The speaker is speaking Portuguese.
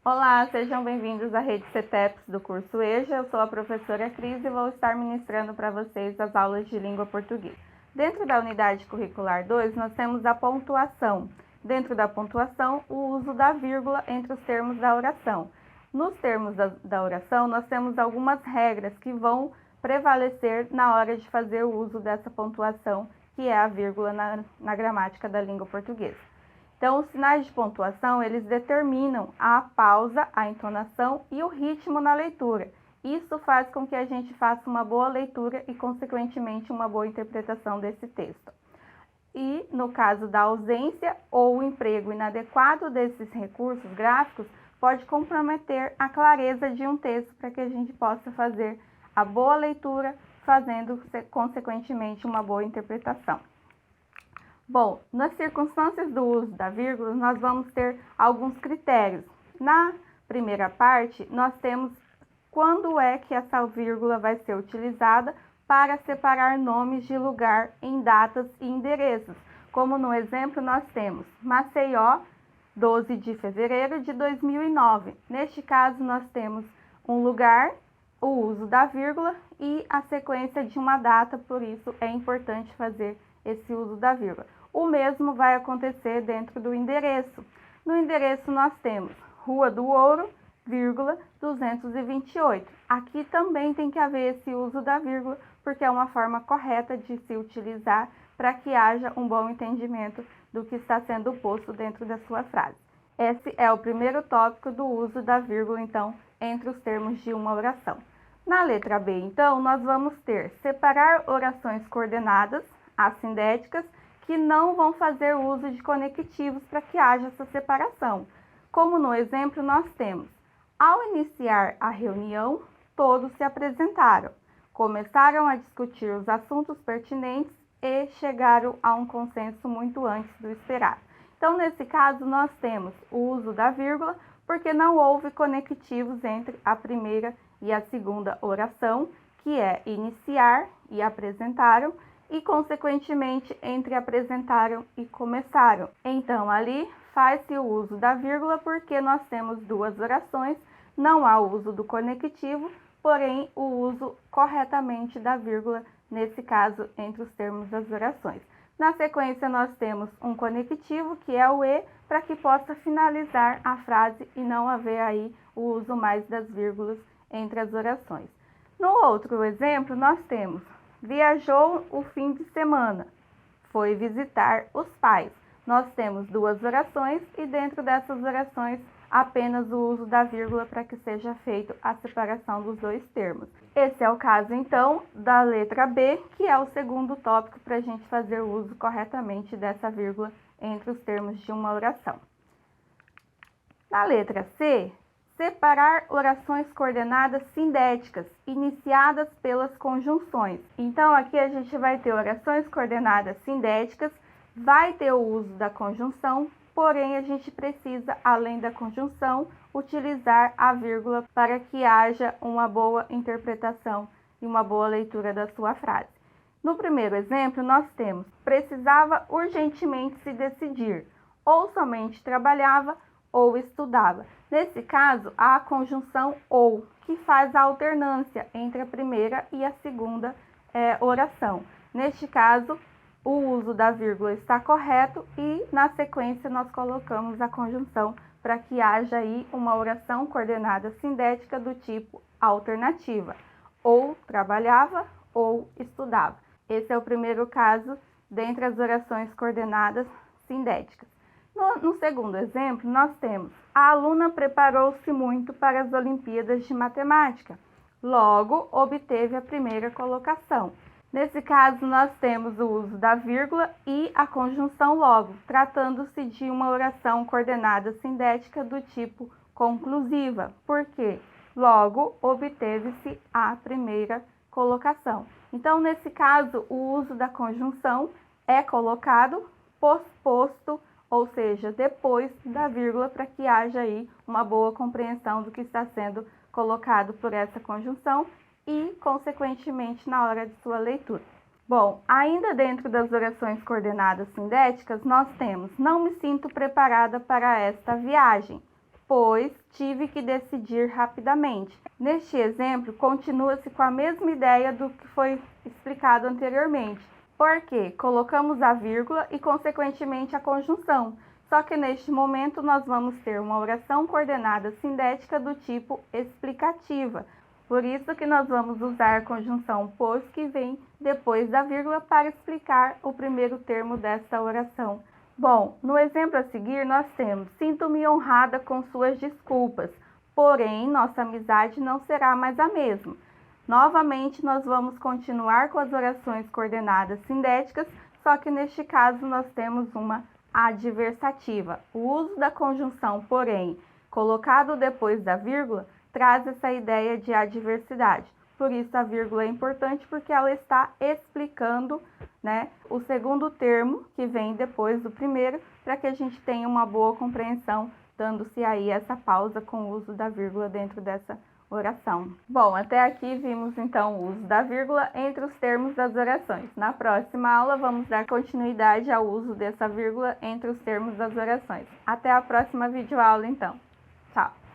Olá, sejam bem-vindos à Rede CETEPS do curso EJA. Eu sou a professora Cris e vou estar ministrando para vocês as aulas de língua portuguesa. Dentro da unidade curricular 2, nós temos a pontuação. Dentro da pontuação, o uso da vírgula entre os termos da oração. Nos termos da oração, nós temos algumas regras que vão prevalecer na hora de fazer o uso dessa pontuação, que é a vírgula na gramática da língua portuguesa. Então, os sinais de pontuação, eles determinam a pausa, a entonação e o ritmo na leitura. Isso faz com que a gente faça uma boa leitura e, consequentemente, uma boa interpretação desse texto. E, no caso da ausência ou o emprego inadequado desses recursos gráficos, pode comprometer a clareza de um texto para que a gente possa fazer a boa leitura, fazendo, consequentemente, uma boa interpretação. Bom, nas circunstâncias do uso da vírgula, nós vamos ter alguns critérios. Na primeira parte, nós temos quando é que essa vírgula vai ser utilizada para separar nomes de lugar em datas e endereços. Como no exemplo, nós temos Maceió, 12 de fevereiro de 2009. Neste caso, nós temos um lugar, o uso da vírgula e a sequência de uma data, por isso é importante fazer esse uso da vírgula. O mesmo vai acontecer dentro do endereço. No endereço nós temos Rua do Ouro, vírgula, 228. Aqui também tem que haver esse uso da vírgula, porque é uma forma correta de se utilizar para que haja um bom entendimento do que está sendo posto dentro da sua frase. Esse é o primeiro tópico do uso da vírgula, então, entre os termos de uma oração. Na letra B, então, nós vamos ter separar orações coordenadas, assindéticas, que não vão fazer uso de conectivos para que haja essa separação. Como no exemplo, nós temos: ao iniciar a reunião, todos se apresentaram, começaram a discutir os assuntos pertinentes e chegaram a um consenso muito antes do esperado. Então, nesse caso, nós temos o uso da vírgula, porque não houve conectivos entre a primeira e a segunda oração, que é iniciar e apresentaram, e, consequentemente, entre apresentaram e começaram. Então, ali faz-se o uso da vírgula porque nós temos duas orações, não há uso do conectivo, porém, o uso corretamente da vírgula, nesse caso, entre os termos das orações. Na sequência, nós temos um conectivo, que é o E, para que possa finalizar a frase e não haver aí o uso mais das vírgulas entre as orações. No outro exemplo, nós temos: viajou o fim de semana, foi visitar os pais. Nós temos duas orações e dentro dessas orações apenas o uso da vírgula para que seja feito a separação dos dois termos. Esse é o caso, então, da letra B, que é o segundo tópico para a gente fazer o uso corretamente dessa vírgula entre os termos de uma oração. Na letra C, separar orações coordenadas sindéticas, iniciadas pelas conjunções. Então, aqui a gente vai ter orações coordenadas sindéticas, vai ter o uso da conjunção, porém a gente precisa, além da conjunção, utilizar a vírgula para que haja uma boa interpretação e uma boa leitura da sua frase. No primeiro exemplo, nós temos: precisava urgentemente se decidir, ou somente trabalhava ou estudava. Nesse caso, há a conjunção ou, que faz a alternância entre a primeira e a segunda oração. Neste caso, o uso da vírgula está correto e, na sequência, nós colocamos a conjunção para que haja aí uma oração coordenada sindética do tipo alternativa, ou trabalhava ou estudava. Esse é o primeiro caso dentre as orações coordenadas sindéticas. No segundo exemplo, nós temos: a aluna preparou-se muito para as Olimpíadas de Matemática, logo obteve a primeira colocação. Nesse caso, nós temos o uso da vírgula e a conjunção logo, tratando-se de uma oração coordenada sindética do tipo conclusiva, porque logo obteve-se a primeira colocação. Então, nesse caso, o uso da conjunção é colocado posposto, ou seja, depois da vírgula, para que haja aí uma boa compreensão do que está sendo colocado por essa conjunção e, consequentemente, na hora de sua leitura. Bom, ainda dentro das orações coordenadas sindéticas, nós temos: não me sinto preparada para esta viagem. pois tive que decidir rapidamente. Neste exemplo, continua-se com a mesma ideia do que foi explicado anteriormente, porque colocamos a vírgula e, consequentemente, a conjunção. Só que neste momento nós vamos ter uma oração coordenada sindética do tipo explicativa. Por isso que nós vamos usar a conjunção pois, que vem depois da vírgula, para explicar o primeiro termo desta oração. Bom, no exemplo a seguir nós temos: sinto-me honrada com suas desculpas, porém nossa amizade não será mais a mesma. Novamente nós vamos continuar com as orações coordenadas sindéticas, só que neste caso nós temos uma adversativa. O uso da conjunção porém, colocado depois da vírgula, traz essa ideia de adversidade. Por isso a vírgula é importante, porque ela está explicando, né, o segundo termo que vem depois do primeiro, para que a gente tenha uma boa compreensão, dando-se aí essa pausa com o uso da vírgula dentro dessa oração. Bom, até aqui vimos então o uso da vírgula entre os termos das orações. Na próxima aula vamos dar continuidade ao uso dessa vírgula entre os termos das orações. Até a próxima videoaula então. Tchau!